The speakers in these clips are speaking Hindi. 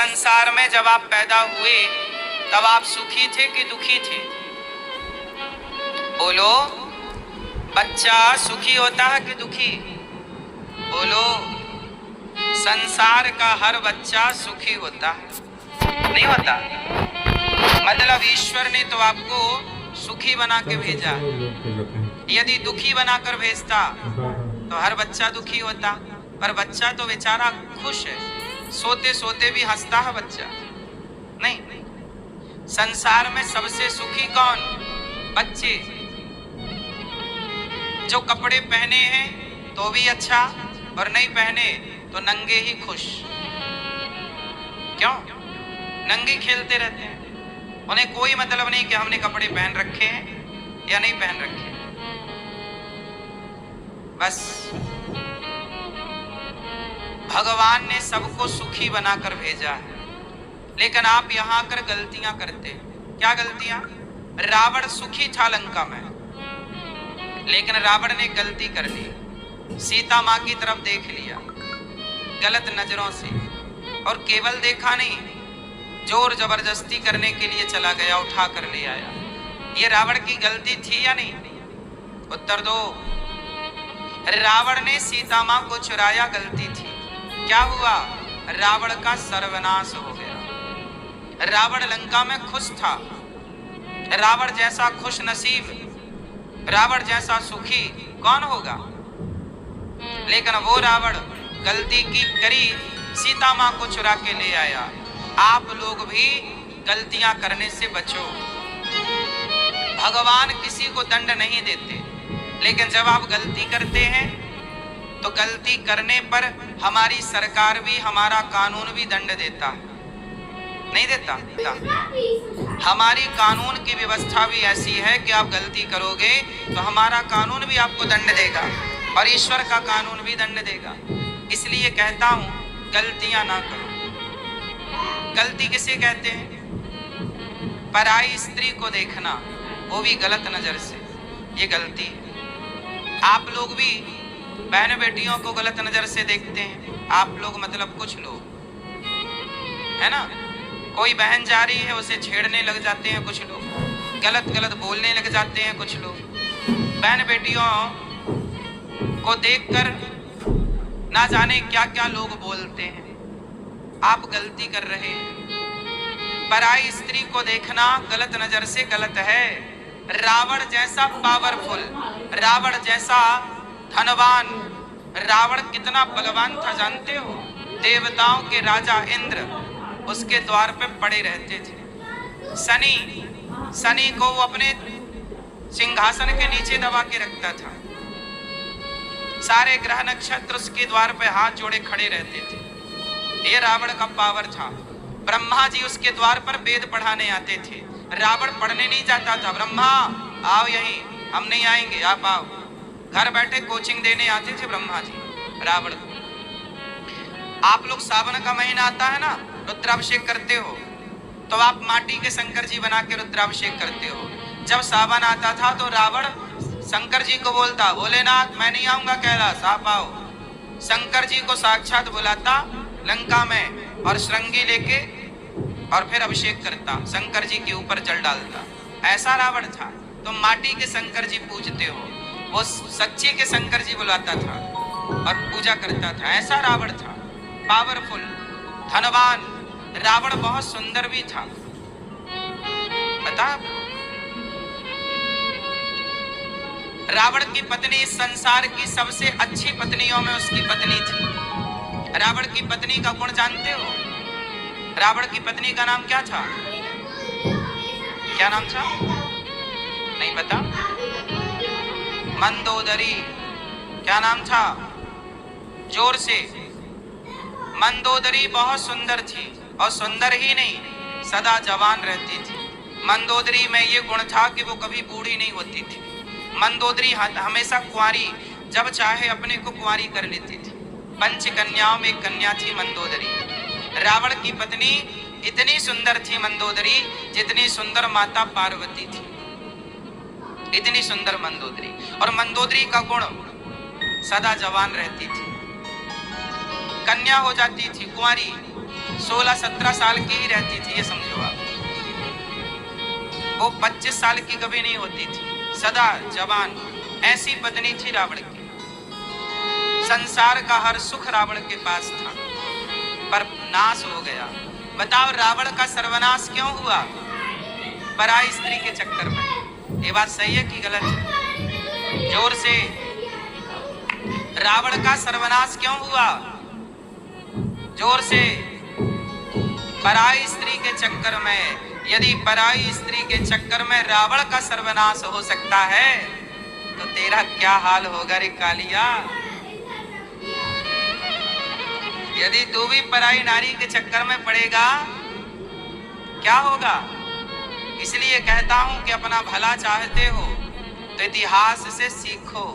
संसार में जब आप पैदा हुए तब आप सुखी थे कि दुखी थे? बोलो, बच्चा सुखी होता है कि दुखी? बोलो, संसार का हर बच्चा सुखी होता है? नहीं होता। मतलब ईश्वर ने तो आपको सुखी बना के भेजा। यदि दुखी बनाकर भेजता तो हर बच्चा दुखी होता। पर बच्चा तो बेचारा खुश है, सोते सोते भी हंसता है बच्चा। नहीं, संसार में सबसे सुखी कौन? बच्चे। जो कपड़े पहने हैं तो भी अच्छा, और नहीं पहने तो नंगे ही खुश। क्यों? नंगे खेलते रहते हैं, उन्हें कोई मतलब नहीं कि हमने कपड़े पहन रखे हैं या नहीं पहन रखे। बस भगवान ने सबको सुखी बनाकर भेजा है। लेकिन आप यहां आकर गलतियां करते हैं। क्या गलतियां? रावण सुखी था लंका में, लेकिन रावण ने गलती कर ली। सीता मां की तरफ देख लिया गलत नजरों से, और केवल देखा नहीं, जोर जबरदस्ती करने के लिए चला गया, उठा कर ले आया। ये रावण की गलती थी या नहीं? उत्तर दो। रावण ने सीता मां को चुराया, गलती थी। क्या हुआ? रावण का सर्वनाश हो गया। रावण लंका में खुश था। रावण जैसा खुश नसीब, रावण जैसा सुखी कौन होगा? लेकिन वो रावण गलती की करी, सीता मां को चुरा के ले आया। आप लोग भी गलतियां करने से बचो। भगवान किसी को दंड नहीं देते, लेकिन जब आप गलती करते हैं तो गलती करने पर हमारी सरकार भी, हमारा कानून भी दंड देता है। नहीं देता? हमारी कानून की व्यवस्था भी ऐसी है कि आप गलती करोगे तो हमारा कानून भी आपको दंड देगा, और ईश्वर का कानून भी दंड देगा। इसलिए कहता हूं, गलतियां ना करो। गलती किसे कहते हैं? पराई स्त्री को देखना, वो भी गलत नजर से, ये गलती है। आप लोग भी बहन बेटियों को गलत नजर से देखते हैं। आप लोग मतलब कुछ लोग, है ना? कोई बहन जा रही है, उसे छेड़ने लग जाते हैं कुछ लोग, गलत गलत बोलने लग जाते हैं कुछ लोग। बहन बेटियों को देखकर ना जाने क्या क्या लोग बोलते हैं। आप गलती कर रहे हैं। पराई स्त्री को देखना गलत नजर से गलत है। रावण जैसा पावरफुल, रावण जैसा धनवान, रावण कितना बलवान था जानते हो? देवताओं के राजा इंद्र उसके द्वार पे पड़े रहते थे। शनि को वो अपने सिंहासन के नीचे दबा के रखता था। सारे ग्रह नक्षत्र उसके द्वार पे हाथ जोड़े खड़े रहते थे। ये रावण का पावर था। ब्रह्मा जी उसके द्वार पर वेद पढ़ाने आते थे। रावण पढ़ने नहीं जाता था। ब्रह्मा आओ यहीं, हम नहीं आएंगे, आप आओ। घर बैठे कोचिंग देने आते थे ब्रह्मा जी रावण को। आप लोग सावन का महीना आता है ना, रुद्राभिषेक करते हो, तो आप माटी के शंकर जी बना के रुद्राभिषेक करते हो। जब सावन आता था तो रावण शंकर जी को बोलता, भोलेनाथ मैं नहीं आऊंगा कैलाश, आप आओ। शंकर जी को साक्षात बुलाता लंका में, और श्रृंगी लेके और फिर अभिषेक करता, शंकर जी के ऊपर जल डालता। ऐसा रावण था। तुम माटी के शंकर जी पूजते हो, वो सच्चे के शंकर जी बुलाता था और पूजा करता था। ऐसा रावण था, पावरफुल, धनवान। रावण बहुत सुंदर भी था, बता। रावण की पत्नी इस संसार की सबसे अच्छी पत्नियों में उसकी पत्नी थी। रावण की पत्नी का गुण जानते हो? रावण की पत्नी का नाम क्या था? क्या नाम था? नहीं पता? मंदोदरी। क्या नाम था? जोर से। मंदोदरी बहुत सुंदर थी, और सुंदर ही नहीं, सदा जवान रहती थी। मंदोदरी में ये गुण था कि वो कभी बूढ़ी नहीं होती थी। मंदोदरी हमेशा कुंवारी, जब चाहे अपने को कुंवारी कर लेती थी। पंच कन्याओं में एक कन्या थी मंदोदरी। रावण की पत्नी इतनी सुंदर थी मंदोदरी, जितनी सुंदर माता पार्वती थी, इतनी सुंदर मंदोदरी। और मंदोदरी का गुण, सदा जवान रहती थी, कन्या हो जाती थी, कुंवारी, 16-17 साल की ही रहती थी, ये समझो आप। वो 25 साल की कभी नहीं होती थी, सदा जवान। ऐसी पत्नी थी रावण की। संसार का हर सुख रावण के पास था, पर नाश हो गया। बताओ रावण का सर्वनाश क्यों हुआ? पराई स्त्री के चक्कर में। ये बात सही है कि गलत है? जोर से। रावण का सर्वनाश क्यों हुआ? जोर से। पराई स्त्री के चक्कर में। यदि पराई स्त्री के चक्कर में रावण का सर्वनाश हो सकता है तो तेरा क्या हाल होगा रे कालिया? यदि तू भी पराई नारी के चक्कर में पड़ेगा क्या होगा? इसलिए कहता हूं कि अपना भला चाहते हो तो इतिहास से सीखो।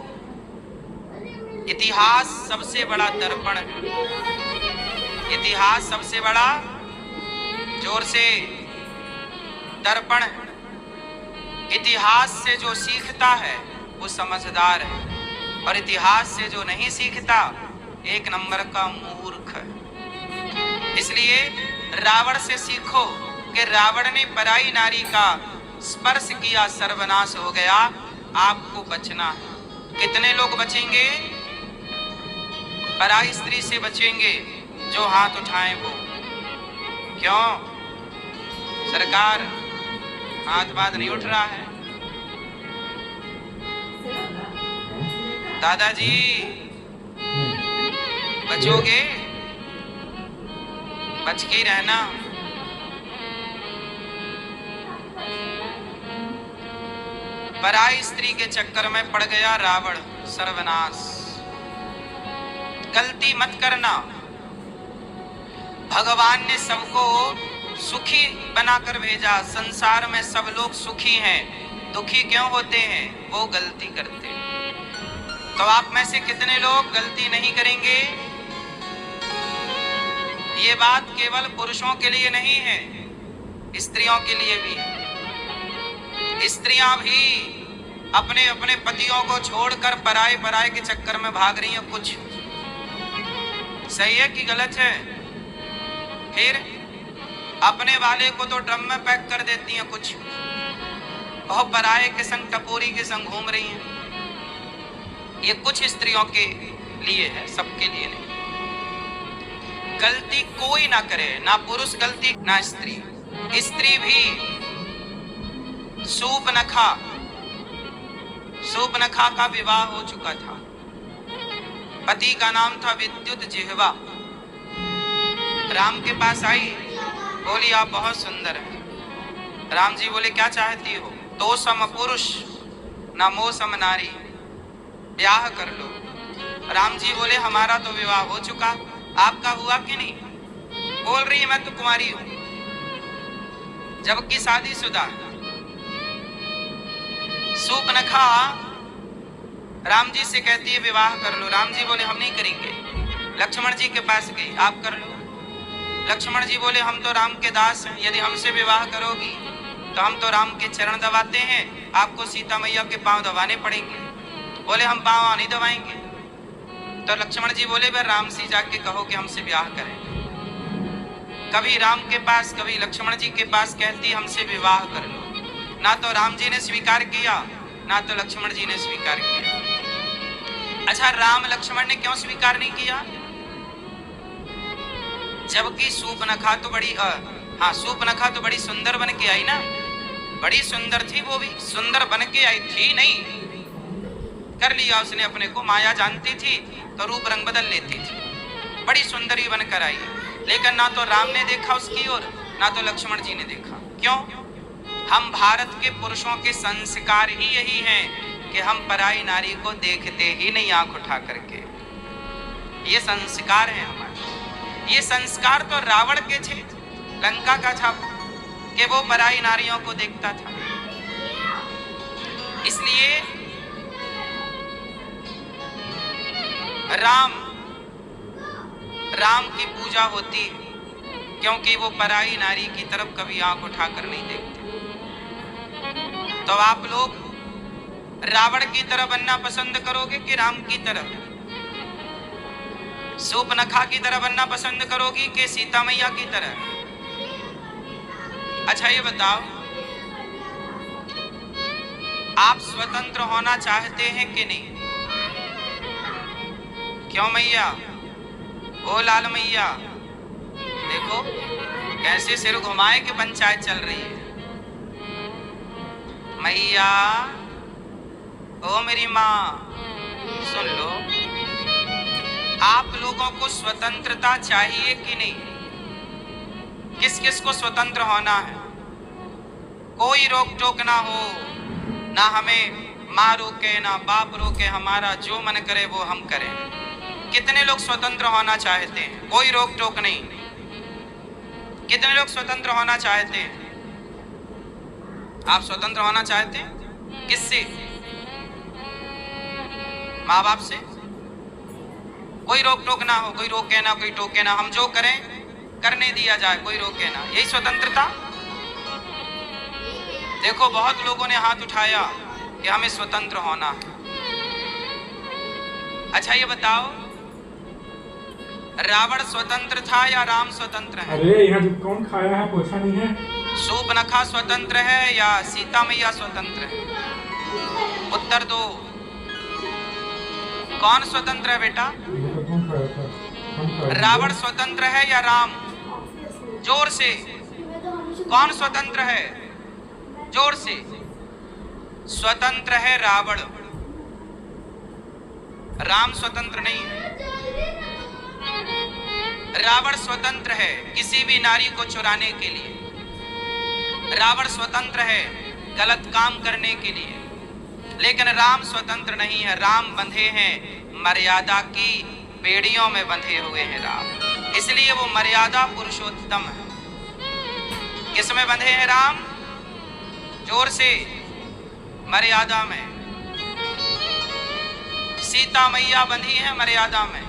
इतिहास सबसे बड़ा दर्पण है। इतिहास सबसे बड़ा, जोर से, दर्पण है। इतिहास से जो सीखता है वो समझदार है, और इतिहास से जो नहीं सीखता एक नंबर का मूर्ख है। इसलिए रावण से सीखो कि रावण ने पराई नारी का स्पर्श किया, सर्वनाश हो गया। आपको बचना है। कितने लोग बचेंगे? पराई स्त्री से बचेंगे जो हाथ उठाएं वो। क्यों सरकार हाथ बात नहीं उठ रहा है? दादाजी बचोगे? बच के रहना। पराई स्त्री के चक्कर में पड़ गया रावण, सर्वनाश। गलती मत करना। भगवान ने सबको सुखी बनाकर भेजा। संसार में सब लोग सुखी हैं, दुखी क्यों होते हैं? वो गलती करते हैं। तो आप में से कितने लोग गलती नहीं करेंगे? ये बात केवल पुरुषों के लिए नहीं है, स्त्रियों के लिए भी। स्त्रियां भी अपने अपने पतियों को छोड़कर पराये के चक्कर में भाग रही हैं। कुछ सही है कि गलत है? फिर अपने वाले को तो ड्रम में पैक कर देती हैं, कुछ और पराये के संग, टपोरी के संग घूम रही हैं। ये कुछ स्त्रियों के लिए है, सबके लिए नहीं। गलती कोई ना करे, ना पुरुष गलती ना स्त्री। स्त्री भी सूपनखा का विवाह हो चुका था। पति का नाम था विद्युत जिह्वा। राम के पास आई, बोली आप बहुत सुंदर हैं। राम जी बोले क्या चाहती हो? तो सम पुरुष न मोह सम नारी, ब्याह कर लो। राम जी बोले हमारा तो विवाह हो चुका, आपका हुआ कि नहीं? बोल रही है मैं तो कुंवारी हूं, जबकि शादीशुदा। सूपनखा राम जी से कहती है विवाह कर लो। राम जी बोले हम नहीं करेंगे। लक्ष्मण जी के पास गई, आप कर लो। लक्ष्मण जी बोले हम तो राम के दास हैं, यदि हमसे विवाह करोगी तो हम तो राम के चरण दबाते हैं, आपको सीता मैया के पांव दबाने पड़ेंगे। बोले हम पांव नहीं दबाएंगे। तो लक्ष्मण जी बोले भाई राम से जाके कहो कि हमसे ब्याह करें। कभी राम के पास, कभी लक्ष्मण जी के पास कहती हमसे विवाह कर लो। ना तो राम जी ने स्वीकार किया, ना तो लक्ष्मण जी ने स्वीकार किया। अच्छा, राम लक्ष्मण ने क्यों स्वीकार नहीं किया? जबकि सूपनखा तो बड़ी सुंदर बन के आई ना। बड़ी सुंदर थी, वो भी सुंदर बन के आई थी नहीं, कर लिया उसने अपने को। माया जानती थी तो रूप रंग बदल लेती थी। बड़ी सुंदर ही बनकर आई, लेकिन ना तो राम ने देखा उसकी ओर, ना तो लक्ष्मण जी ने देखा। क्यों? हम भारत के पुरुषों के संस्कार ही यही हैं कि हम पराई नारी को देखते ही नहीं आंख उठा करके। ये संस्कार है हमारे। ये संस्कार तो रावण के थे, लंका का था कि वो पराई नारियों को देखता था। इसलिए राम की पूजा होती है, क्योंकि वो पराई नारी की तरफ कभी आंख उठाकर नहीं देखते। तो आप लोग रावण की तरह बनना पसंद करोगे कि राम की तरह? सूर्पनखा की तरह बनना पसंद करोगी कि सीता मैया की तरह? अच्छा ये बताओ, आप स्वतंत्र होना चाहते हैं कि नहीं? क्यों मैया? ओ लाल मैया, देखो कैसे सिर घुमाए के पंचायत चल रही है। मैया, ओ मेरी माँ, सुन लो, आप लोगों को स्वतंत्रता चाहिए कि नहीं? किस किस को स्वतंत्र होना है? कोई रोक टोक ना हो, ना हमें माँ रोके ना बाप रोके, हमारा जो मन करे वो हम करें। कितने लोग स्वतंत्र होना चाहते हैं? कोई रोक टोक नहीं। कितने लोग स्वतंत्र होना चाहते हैं? आप स्वतंत्र होना चाहते हैं? किससे? माँ बाप से? कोई रोक टोक ना हो, कोई रोके ना कोई टोके ना, हम जो करें करने दिया जाए, कोई रोके ना, यही स्वतंत्रता? देखो बहुत लोगों ने हाथ उठाया कि हमें स्वतंत्र होना है। अच्छा ये बताओ, रावण स्वतंत्र था या राम स्वतंत्र है? अरे यहाँ जो कौन खाया है पूछा नहीं है। सूर्पनखा स्वतंत्र है या सीता मैया स्वतंत्र है? उत्तर दो, कौन स्वतंत्र है बेटा? रावण स्वतंत्र है या राम? जोर से, कौन स्वतंत्र है? जोर से। स्वतंत्र है रावण, राम स्वतंत्र नहीं है। रावण स्वतंत्र है किसी भी नारी को चुराने के लिए, रावण स्वतंत्र है गलत काम करने के लिए, लेकिन राम स्वतंत्र नहीं है। राम बंधे हैं मर्यादा की बेड़ियों में बंधे हुए हैं राम, इसलिए वो मर्यादा पुरुषोत्तम है। किस में बंधे हैं राम? जोर से, मर्यादा में। सीता मैया बंधी है मर्यादा में,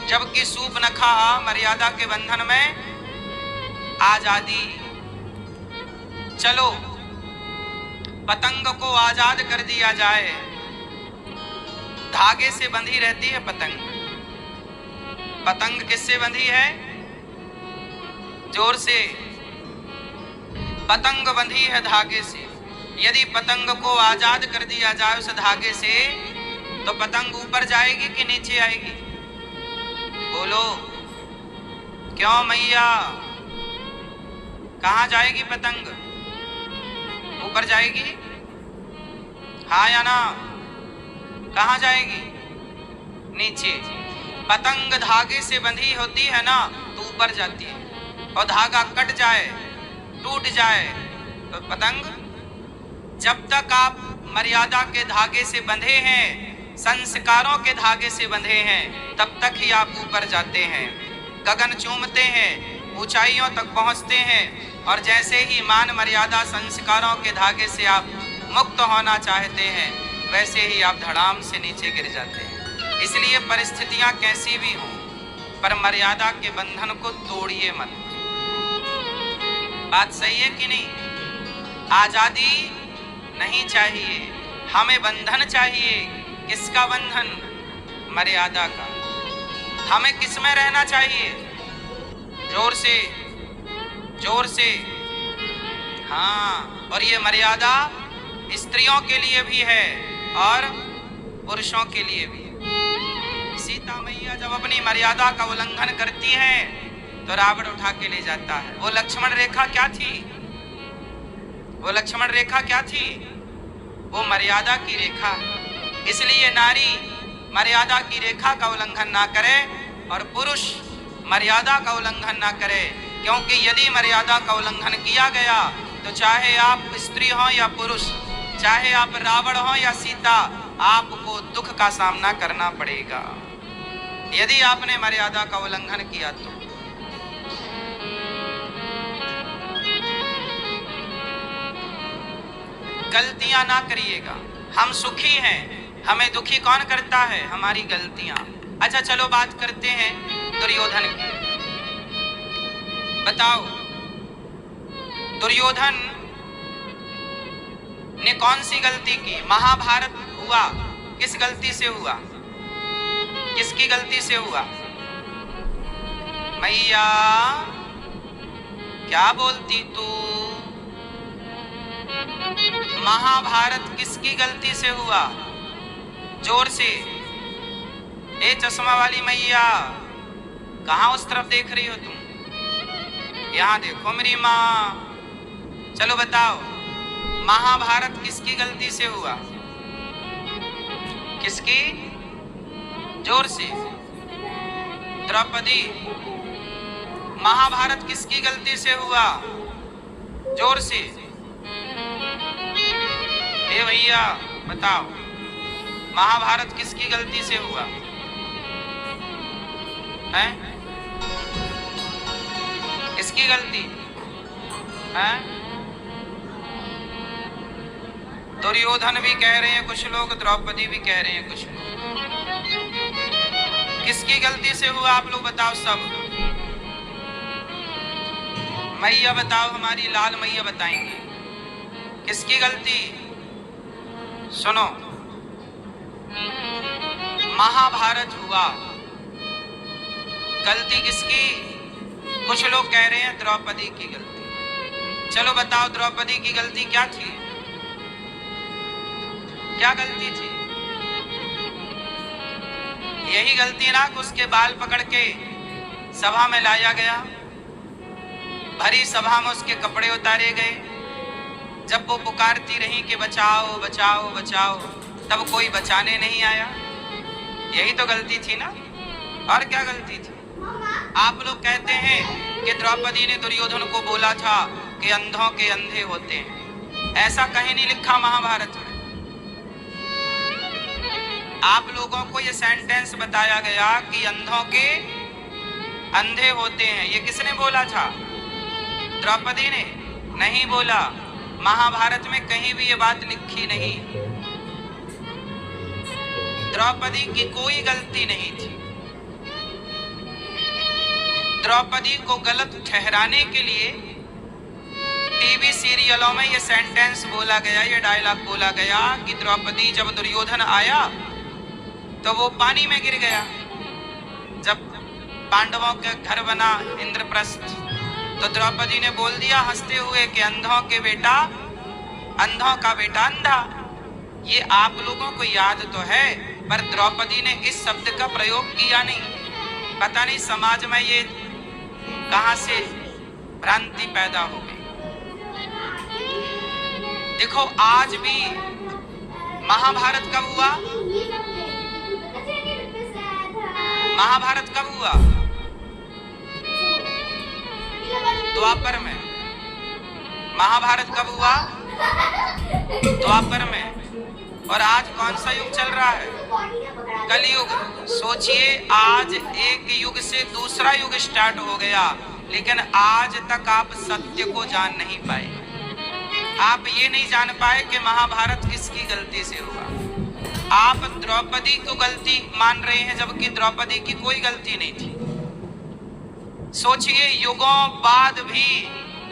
जबकि सूर्पनखा मर्यादा के बंधन में आजादी। चलो पतंग को आजाद कर दिया जाए, धागे से बंधी रहती है पतंग। पतंग किससे बंधी है? जोर से। पतंग बंधी है धागे से। यदि पतंग को आजाद कर दिया जाए उस धागे से, तो पतंग ऊपर जाएगी कि नीचे आएगी? बोलो, क्यों मैया? कहाँ जाएगी पतंग? ऊपर जाएगी? हाँ या ना? कहाँ जाएगी? नीचे। पतंग धागे से बंधी होती है ना, तो ऊपर जाती है, और धागा कट जाए, टूट जाए, तो पतंग, जब तक आप मर्यादा के धागे से बंधे हैं, संस्कारों के धागे से बंधे हैं, तब तक ही आप ऊपर जाते हैं, गगन चूमते हैं, ऊंचाइयों तक पहुंचते हैं। और जैसे ही मान मर्यादा संस्कारों के धागे से आप मुक्त होना चाहते हैं, वैसे ही आप धड़ाम से नीचे गिर जाते हैं। इसलिए परिस्थितियां कैसी भी हों, पर मर्यादा के बंधन को तोड़िए मत। बात सही है कि नहीं? आजादी नहीं चाहिए, हमें बंधन चाहिए। किसका बंधन? मर्यादा का। हमें किस में रहना चाहिए? जोर से, जोर से। हाँ, और ये मर्यादा स्त्रियों के लिए भी है और पुरुषों के लिए भी। सीता मैया जब अपनी मर्यादा का उल्लंघन करती हैं, तो रावण उठा के ले जाता है। वो लक्ष्मण रेखा क्या थी? वो लक्ष्मण रेखा क्या थी? वो मर्यादा की रेखा। इसलिए नारी मर्यादा की रेखा का उल्लंघन ना करे और पुरुष मर्यादा का उल्लंघन ना करे, क्योंकि यदि मर्यादा का उल्लंघन किया गया तो चाहे आप स्त्री हो या पुरुष, चाहे आप रावण हो या सीता, आपको दुख का सामना करना पड़ेगा यदि आपने मर्यादा का उल्लंघन किया तो। गलतियां ना करिएगा। हम सुखी हैं, हमें दुखी कौन करता है? हमारी गलतियां। अच्छा चलो बात करते हैं दुर्योधन की। बताओ, दुर्योधन ने कौन सी गलती की? महाभारत हुआ किस गलती से हुआ? किसकी गलती से हुआ? मैया क्या बोलती तू? महाभारत किसकी गलती से हुआ? जोर से। ए चश्मा वाली मैया, कहाँ उस तरफ देख रही हो तुम? यहाँ देखो मेरी माँ। चलो बताओ, महाभारत किसकी गलती से हुआ? किसकी? जोर से। द्रौपदी। महाभारत किसकी गलती से हुआ? जोर से। ए भैया बताओ, महाभारत किसकी गलती से हुआ है? किसकी गलती है? दुर्योधन भी कह रहे हैं कुछ लोग, द्रौपदी भी कह रहे हैं कुछ लोग। किसकी गलती से हुआ आप लोग बताओ सब। मैया बताओ, हमारी लाल मैया बताएंगी किसकी गलती। सुनो, महाभारत हुआ, गलती किसकी? कुछ लोग कह रहे हैं द्रौपदी की गलती। चलो बताओ, द्रौपदी की गलती क्या थी? क्या गलती थी? यही गलती ना कि उसके बाल पकड़ के सभा में लाया गया, भरी सभा में उसके कपड़े उतारे गए, जब वो पुकारती रही कि बचाओ बचाओ बचाओ, तब कोई बचाने नहीं आया। यही तो गलती थी ना, और क्या गलती थी? आप लोग कहते हैं कि द्रौपदी ने दुर्योधन को बोला था कि अंधों के अंधे होते हैं। ऐसा कहीं नहीं लिखा महाभारत में। आप लोगों को ये सेंटेंस बताया गया कि अंधों के अंधे होते हैं। ये किसने बोला था? द्रौपदी ने नहीं बोला। महाभारत में कहीं भी ये बात लिखी नहीं। द्रौपदी की कोई गलती नहीं थी। द्रौपदी को गलत ठहराने के लिए टीवी सीरियलों में ये सेंटेंस बोला गया, ये डायलॉग बोला गया कि द्रौपदी, जब दुर्योधन आया तो वो पानी में गिर गया। जब पांडवों का घर बना इंद्रप्रस्थ, तो द्रौपदी ने बोल दिया हंसते हुए कि अंधों का बेटा अंधा। ये आप लोगों को याद तो है, पर द्रौपदी ने इस शब्द का प्रयोग किया नहीं। पता नहीं समाज में ये कहां से भ्रांति पैदा हो गई। देखो, आज भी महाभारत कब हुआ? महाभारत कब हुआ? द्वापर में। महाभारत कब हुआ? द्वापर में। और आज कौन सा युग चल रहा है? कलयुग। सोचिए, आज एक युग से दूसरा युग स्टार्ट हो गया, लेकिन आज तक आप सत्य को जान नहीं पाए। आप ये नहीं जान पाए कि महाभारत किसकी गलती से हुआ। आप द्रौपदी को गलती मान रहे हैं, जबकि द्रौपदी की कोई गलती नहीं थी। सोचिए, युगों बाद भी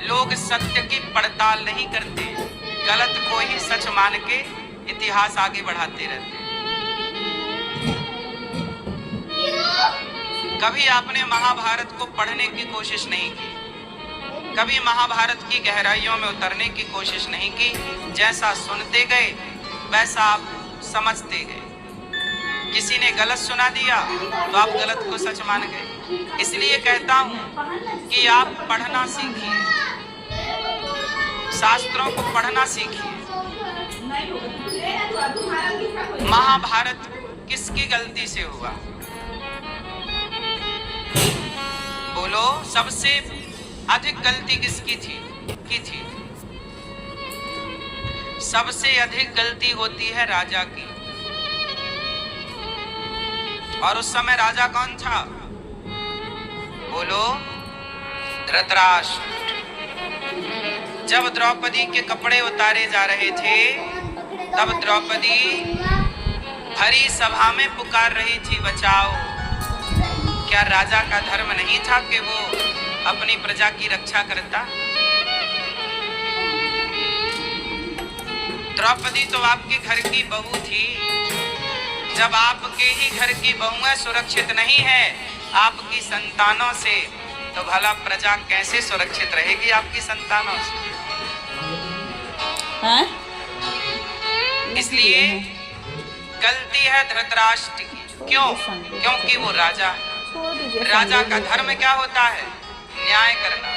लोग सत्य की पड़ताल नहीं करते, गलत को ही सच मान के इतिहास आगे बढ़ाते रहते हैं। कभी आपने महाभारत को पढ़ने की कोशिश नहीं की, कभी महाभारत की गहराइयों में उतरने की कोशिश नहीं की। जैसा सुनते गए वैसा आप समझते गए। किसी ने गलत सुना दिया तो आप गलत को सच मान गए। इसलिए कहता हूं कि आप पढ़ना सीखिए, शास्त्रों को पढ़ना सीखिए। महाभारत किसकी गलती से हुआ? बोलो, सबसे अधिक गलती किसकी थी? सबसे अधिक गलती होती है राजा की। और उस समय राजा कौन था? बोलो, धृतराष्ट्र। जब द्रौपदी के कपड़े उतारे जा रहे थे, तब द्रौपदी भरी सभा में पुकार रही थी, बचाओ। क्या राजा का धर्म नहीं था कि वो अपनी प्रजा की रक्षा करता? द्रौपदी तो आपके घर की बहू थी। जब आपके ही घर की बहुएं सुरक्षित नहीं है, आपकी संतानों से, तो भला प्रजा कैसे सुरक्षित रहेगी आपकी संतानों से? हाँ? इसलिए गलती है धृतराष्ट्र की। क्यों? क्योंकि वो राजा है। राजा का धर्म क्या होता है? न्याय करना।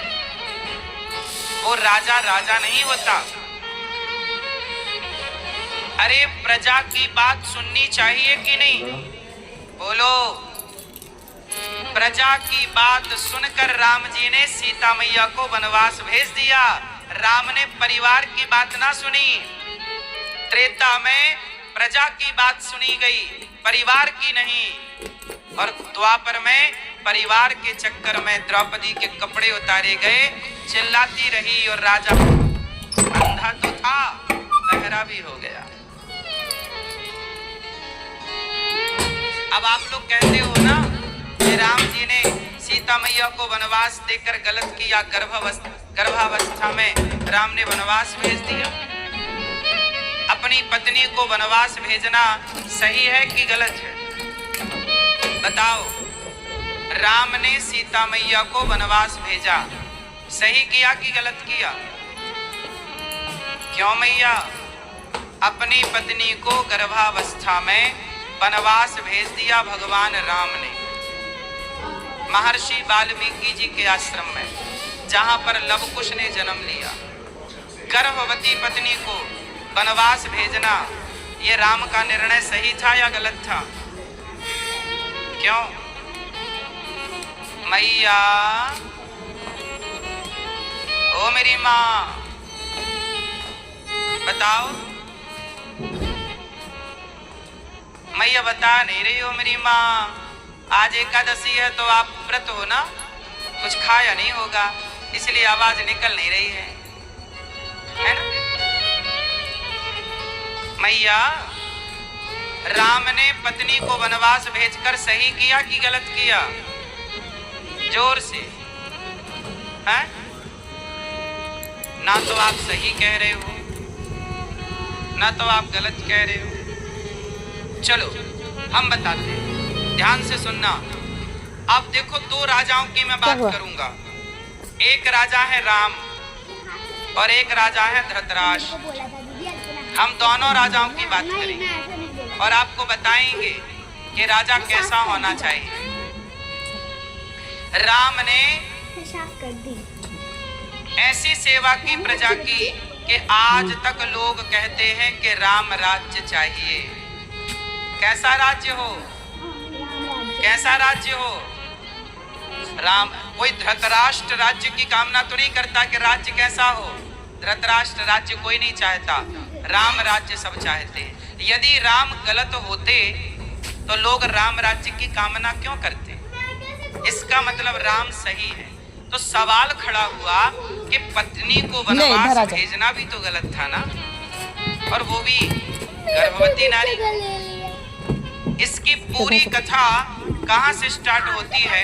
वो राजा राजा नहीं होता। अरे प्रजा की बात सुननी चाहिए कि नहीं? बोलो। प्रजा की बात सुनकर राम जी ने सीता मैया को वनवास भेज दिया। राम ने परिवार की बात ना सुनी। त्रेता में प्रजा की बात सुनी गई, परिवार की नहीं। और द्वापर में परिवार के चक्कर में द्रौपदी के कपड़े उतारे गए, चिल्लाती रही और राजा अंधा तो था, बहरा भी हो गया। अब आप लोग कहते हो ना कि राम जी ने सीता मैया को वनवास देकर गलत किया, गर्भावस्था में राम ने वनवास भेज दिया। अपनी पत्नी को वनवास भेजना सही है कि गलत है? बताओ। राम ने सीता मैया को वनवास भेजा, सही किया कि गलत किया? क्यों मैया? अपनी पत्नी को गर्भावस्था में वनवास भेज दिया भगवान राम ने महर्षि वाल्मीकि जी के आश्रम में, जहां पर लवकुश ने जन्म लिया। गर्भवती पत्नी को वनवास भेजना ये राम का निर्णय सही था या गलत था? क्यों? मैया, ओ मेरी माँ, बताओ। मैया बता नहीं रही हो मेरी माँ। आज एकादशी है तो आप व्रत हो ना, कुछ खाया नहीं होगा, इसलिए आवाज निकल नहीं रही है ना? मैया, राम ने पत्नी को वनवास भेजकर सही किया कि गलत किया? जोर से हैं? ना तो आप सही कह रहे हो, ना तो आप गलत कह रहे हो। चलो हम बताते हैं, ध्यान से सुनना। अब देखो, दो राजाओं की मैं बात करूंगा। एक राजा है राम और एक राजा है धृतराष्ट्र। हम दोनों राजाओं की बात करेंगे और आपको बताएंगे कि राजा कैसा होना चाहिए। राम ने ऐसी सेवा की प्रजा की कि आज तक लोग कहते हैं कि राम राज्य चाहिए। कैसा राज्य हो? कैसा राज्य हो? राम, कोई धृतराष्ट्र राज्य की कामना तो नहीं करता कि राज्य कैसा हो? धृतराष्ट्र राज्य कोई नहीं चाहता, राम राज्य सब चाहते हैं। यदि राम गलत होते तो लोग राम राज्य की कामना क्यों करते? इसका मतलब राम सही है। तो सवाल खड़ा हुआ कि पत्नी को वनवास भेजना भी तो गलत था ना, और वो भी गर्भवती नारी। इसकी पूरी कथा कहाँ से स्टार्ट होती है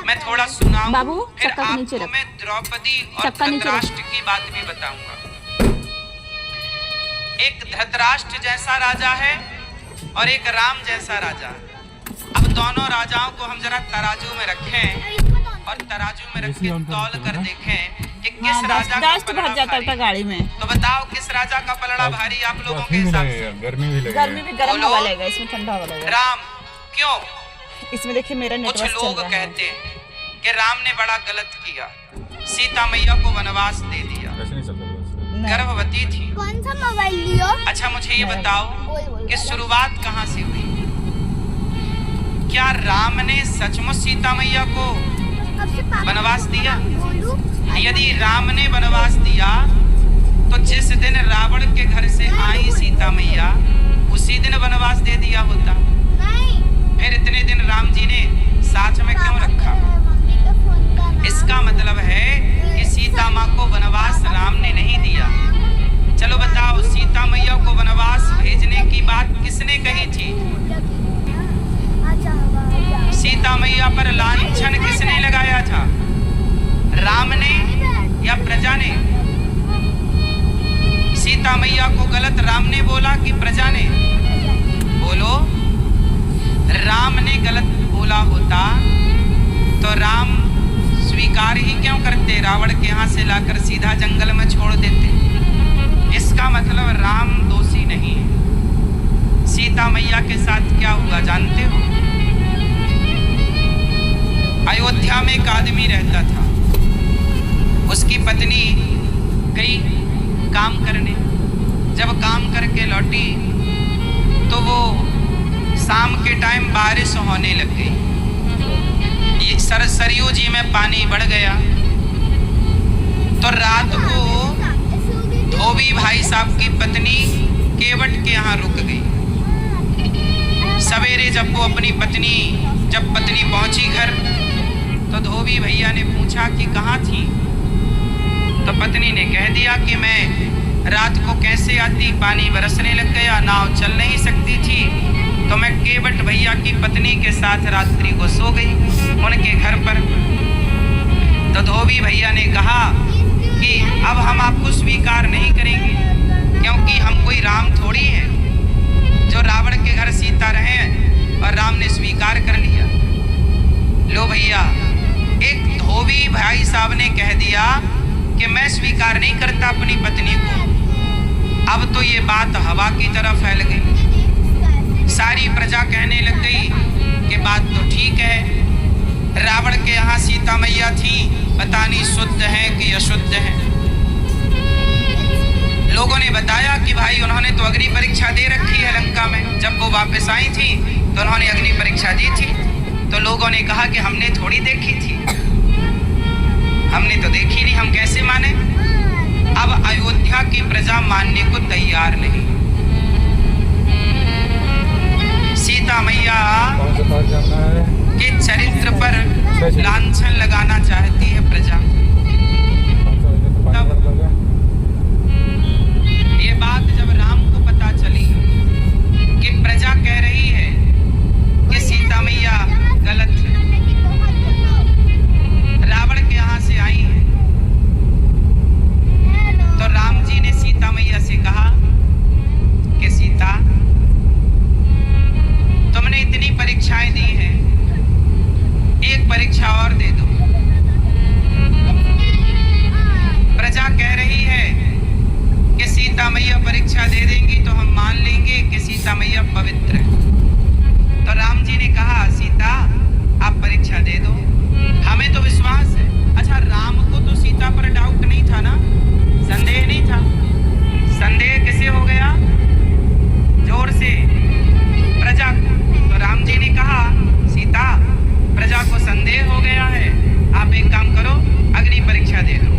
मैं थोड़ा सुनाऊं, फिर आपको मैं द्रौपदी और धृतराष्ट्र की बात भी बताऊंगा। एक धृतराष्ट्र जैसा राजा है और एक राम जैसा राजा। अब दोनों राजाओं को हम जरा तराजू में रखें और तराजू में रख के तौल कर देखें कि किस राजा का पलड़ा भारी। गाड़ी में तो बताओ किस राजा का पलड़ा भारी आप लोगों के हिसाब से? गर्मी भी लगेगी। गर्मी भी गर्म हवा लगेगा, इसमें ठंडा हवा लगेगा। राम क्यों? इसमें देखिए मेरा कुछ नेटवर्क लोग कहते हैं कि राम ने बड़ा गलत किया, सीता मैया को वनवास दे दिया, गर्भवती थी। कौन सा मोबाइल लियो? अच्छा मुझे ये बताओ कि शुरुआत कहाँ से हुई? क्या राम ने सचमुच सीता मैया को वनवास दिया? यदि राम ने वनवास दिया तो जिस दिन रावण के घर से आई सीता मैया उसी दिन वनवास दे दिया होता। नहीं। फिर इतने दिन राम जी ने साथ में क्यों रखा? इसका मतलब है कि सीता माँ को वनवास राम ने नहीं दिया। चलो बताओ, सीता मैया को वनवास भेजने की बात किसने कही थी? सीता मैया पर लांछन किसने लगाया था? राम ने या प्रजा ने? सीता मैया को गलत राम ने बोला कि प्रजा ने? बोलो। राम ने गलत बोला होता तो राम स्वीकार ही क्यों करते, रावण के यहाँ से लाकर सीधा जंगल में छोड़ देते। इसका मतलब राम दोषी नहीं है। सीता मैया के साथ क्या हुआ जानते हो? अयोध्या में एक आदमी रहता था, उसकी पत्नी गई काम करने, जब काम करके लौटी तो वो शाम के टाइम बारिश होने लग गई, ये सरयू जी में पानी बढ़ गया। तो रात को धोबी भाई साहब की पत्नी केवट के यहाँ रुक गई। सवेरे जब वो अपनी पत्नी पहुंची घर तो धोबी भैया ने पूछा कि कहाँ थी, तो पत्नी ने कह दिया कि मैं रात को कैसे आती, पानी बरसने लग गया, नाव चल नहीं सकती थी, तो मैं केवट भैया की पत्नी के साथ रात्रि को सो गई उनके घर पर। तो धोबी भैया ने कहा कि अब हम आपको स्वीकार नहीं करेंगे, क्योंकि हम कोई राम थोड़ी हैं जो रावण के घर सीता रहे और राम ने स्वीकार कर लिया। लो भैया, एक धोबी भाई साहब ने कह दिया कि मैं स्वीकार नहीं करता अपनी पत्नी को। अब तो ये बात हवा की तरह फैल गई, सारी प्रजा कहने लग गई कि बात तो ठीक है, रावण के यहाँ सीता मैया थी, पता नहीं शुद्ध है कि अशुद्ध है। लोगों ने बताया कि भाई उन्होंने तो अग्नि परीक्षा दे रखी है लंका में, जब वो वापस आई थी तो उन्होंने अग्नि परीक्षा दी थी। तो लोगों ने कहा कि हमने थोड़ी देखी थी, हमने तो देखी नहीं, हम कैसे माने। अब अयोध्या की प्रजा मानने को तैयार नहीं। सीता मैया के चरित्र पर लांछन लगाना चाहती है प्रजा। तब ये बात जब राम को पता चली कि प्रजा कह रही है कि सीता मैया गलत है, रावण के यहाँ से आई है, तो राम जी ने सीता मैया से कहा कि सीता, तुमने इतनी परीक्षाएं दी हैं, एक परीक्षा और दे दो। प्रजा कह रही है कि सीता मैया परीक्षा दे देंगी तो हम मान लेंगे कि सीता मैया पवित्र है। तो राम जी ने कहा सीता आप परीक्षा दे दो, हमें तो विश्वास है। अच्छा, राम को तो सीता पर डाउट नहीं था ना, संदेह नहीं था। संदेह किसे हो गया? जोर से प्रजा को। तो राम जी ने कहा सीता, प्रजा को संदेह हो गया है, आप एक काम करो, अग्नि परीक्षा दे दो।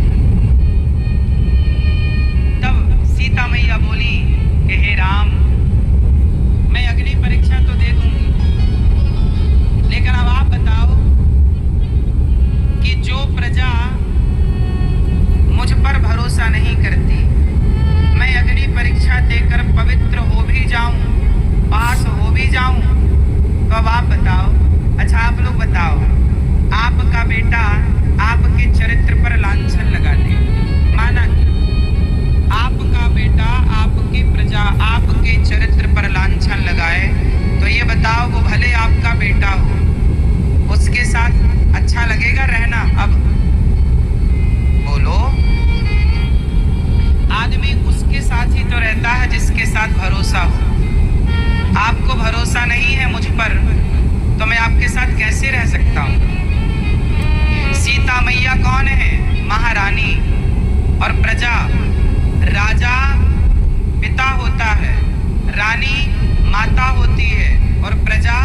तब सीता मैया बोली कि हे राम, मैं अग्नि परीक्षा तो दे दूंगी, लेकिन अब आप बताओ कि जो प्रजा मुझ पर भरोसा नहीं करती, मैं अग्नि परीक्षा देकर पवित्र हो भी जाऊं, पास हो भी जाऊं, तो अब आप बताओ। अच्छा, आप लोग बताओ, आपका बेटा आपके चरित्र पर लांछन लगा दे, माना कि आपका बेटा आपकी प्रजा आपके चरित्र पर लांछन लगाए, तो ये बताओ वो भले आपका बेटा हो, उसके साथ अच्छा लगेगा रहना? अब बोलो, आदमी उसके साथ ही तो रहता है जिसके साथ भरोसा हो। आपको भरोसा नहीं है मुझ पर, तो मैं आपके साथ कैसे रह सकता हूँ? सीता मैया कौन है? महारानी। और प्रजा, राजा पिता होता है, रानी माता होती है, और प्रजा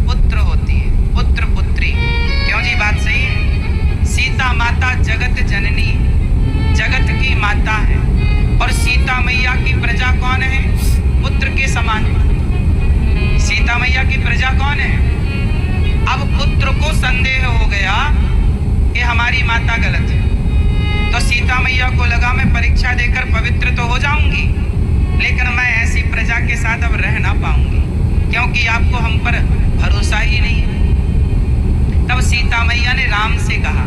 पुत्र होती है, पुत्र पुत्री। क्यों जी, बात सही है? सीता माता जगत जननी, जगत की माता है, और सीता मैया की प्रजा कौन है? पुत्र के समान। सीता मैया की प्रजा कौन है? अब पुत्र को संदेह हो गया कि हमारी माता गलत है, तो सीता मैया को लगा मैं परीक्षा देकर पवित्र तो हो जाऊंगी, लेकिन मैं ऐसी प्रजा के साथ अब रह ना पाऊंगी, क्योंकि आपको हम पर भरोसा ही नहीं है। तब सीता मैया ने राम से कहा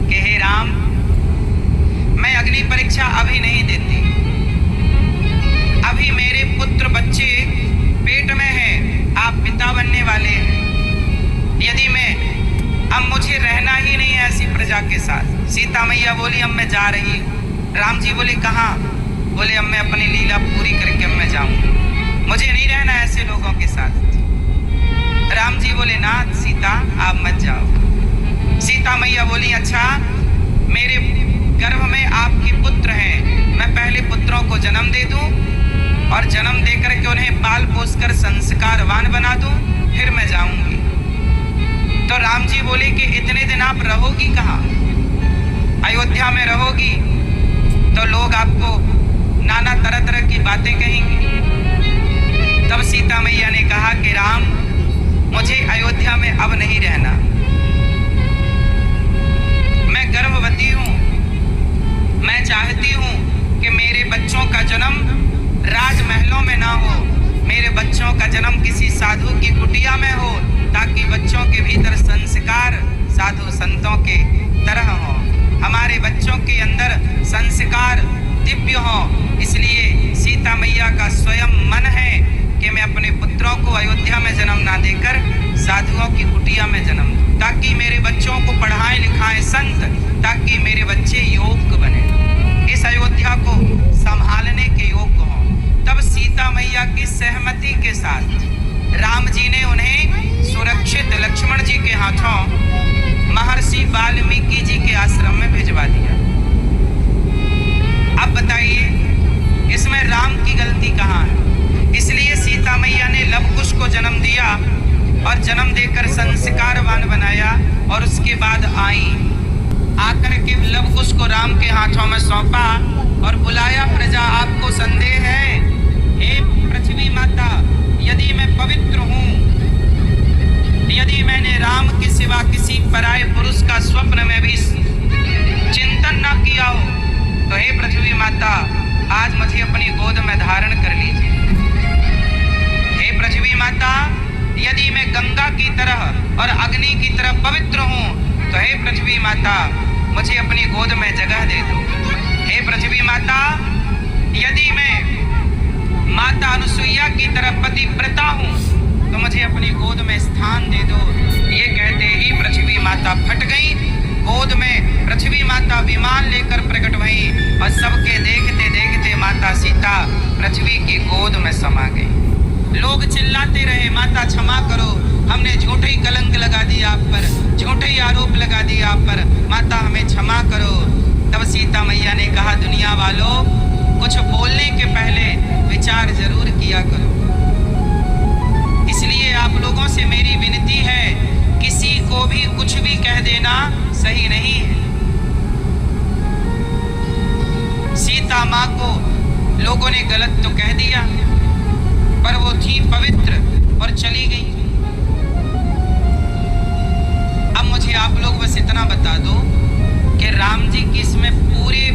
कि हे राम, मैं अग्नि परीक्षा अभी नहीं देती, अभी मेरे पुत्र बच्चे पेट में हैं, आप पिता बनने वाले हैं। यदि मैं अब मुझे रहना प्रजा के साथ। सीता मैया बोली अब मैं जा रही हूँ। राम जी बोले कहाँ? बोले अब मैं अपनी लीला पूरी करके अब मैं जाऊँ, मुझे नहीं रहना ऐसे लोगों के साथ। राम जी बोले ना सीता आप मत जाओ। सीता मैया बोली अच्छा, मेरे गर्भ में आपके पुत्र हैं, मैं पहले पुत्रों को जन्म दे दूं और जन्म देकर के उन्हें पाल पोस कर संस्कारवान बना दूं, फिर मैं जाऊंगी। तो राम जी बोले कि इतने दिन आप रहोगी कहाँ? अयोध्या में रहोगी तो लोग आपको नाना तरह तरह की बातें कहेंगे। तब सीता मैया ने कहा कि राम मुझे अयोध्या में अब नहीं रहना, मैं गर्भवती हूँ, मैं चाहती हूँ कि मेरे बच्चों का जन्म राजमहलों में ना हो, मेरे बच्चों का जन्म किसी साधु की कुटिया में हो, ताकि बच्चों के भीतर संस्कार साधु संतों के तरह हो, हमारे बच्चों के अंदर संस्कार दिव्य हो। इसलिए सीता मैया का स्वयं मन है कि मैं अपने पुत्रों को अयोध्या में जन्म ना देकर साधुओं की कुटिया में जन्म दूं, ताकि मेरे बच्चों को पढ़ाएं लिखाएं संत, ताकि मेरे बच्चे योग्य बने, इस अयोध्या को संभालने के योग्य हों। तब सीता मैया की सहमति के साथ राम जी ने उन्हें सुरक्षित लक्ष्मण जी के हाथों महर्षि वाल्मीकि जी के आश्रम में भिजवा दिया। अब बताइए इसमें राम की गलती कहाँ है? इसलिए सीता मैया ने लवकुश को जन्म दिया और जन्म देकर संस्कारवान बनाया और उसके बाद आई, आकर के लवकुश को राम के हाथों में सौंपा और बुलाया, प्रजा आपको संदेह है? हे पृथ्वी माता, यदि मैं पवित्र हूँ, यदि मैंने राम के सिवा किसी पराये पुरुष का स्वप्न में भी चिंतन न किया हो, तो हे पृथ्वी माता आज मुझे अपनी गोद में धारण कर लीजिए। हे पृथ्वी माता, यदि मैं गंगा की तरह और अग्नि की तरह पवित्र हूँ, तो हे पृथ्वी माता मुझे अपनी गोद में जगह दे दो। हे पृथ्वी माता, यदि मैं माता अनुसुईया की तरह पतिव्रता हूँ, तो मुझे अपनी गोद में स्थान दे दो। ये कहते ही पृथ्वी माता फट गई, गोद में पृथ्वी माता विमान लेकर प्रकट हुई और सबके देखते देखते माता सीता पृथ्वी की गोद में समा गई। लोग चिल्लाते रहे माता क्षमा करो, हमने झूठे ही कलंक लगा दिया आप पर, झूठे ही आरोप लगा दिया आप पर, माता हमें क्षमा करो। तब सीता मैया ने कहा दुनिया वालों, कुछ बोलने के पहले विचार जरूर किया करो। इसलिए आप लोगों से मेरी विनती है, किसी को भी कुछ भी कह देना सही नहीं है। सीता माँ को लोगों ने गलत तो कह दिया, पर वो थी पवित्र,